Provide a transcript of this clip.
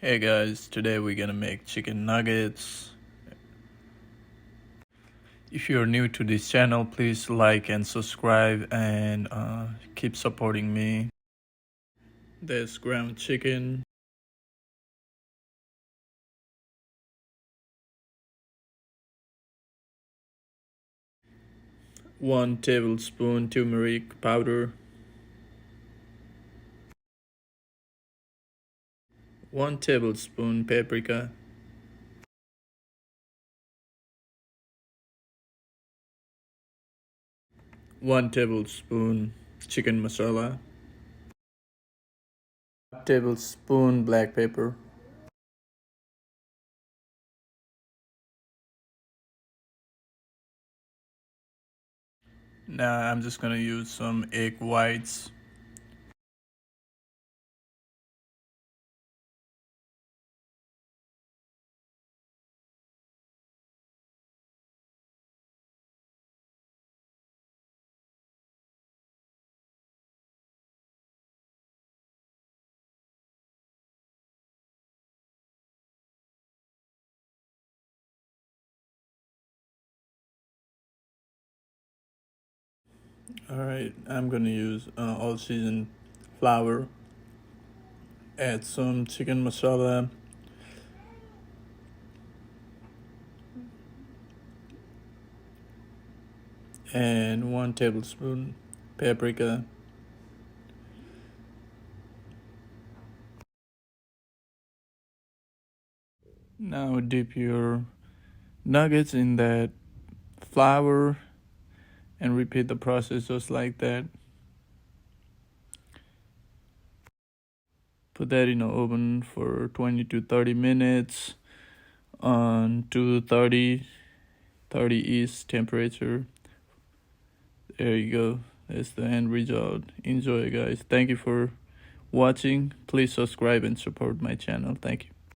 Hey guys, today we're gonna make chicken nuggets. If you're new to this channel, please like and subscribe and keep supporting me. There's ground chicken, 1 tablespoon turmeric powder, 1 tablespoon paprika, 1 tablespoon chicken masala, tablespoon black pepper, now I'm just gonna use some egg whites, Alright, I'm gonna use all season flour, add some chicken masala, and 1 tablespoon paprika. Now dip your nuggets in that flour and repeat the process just like that. Put that in the oven for 20 to 30 minutes on 230 East temperature. There you go. That's the end result. Enjoy, guys. Thank you for watching. Please subscribe and support my channel. Thank you.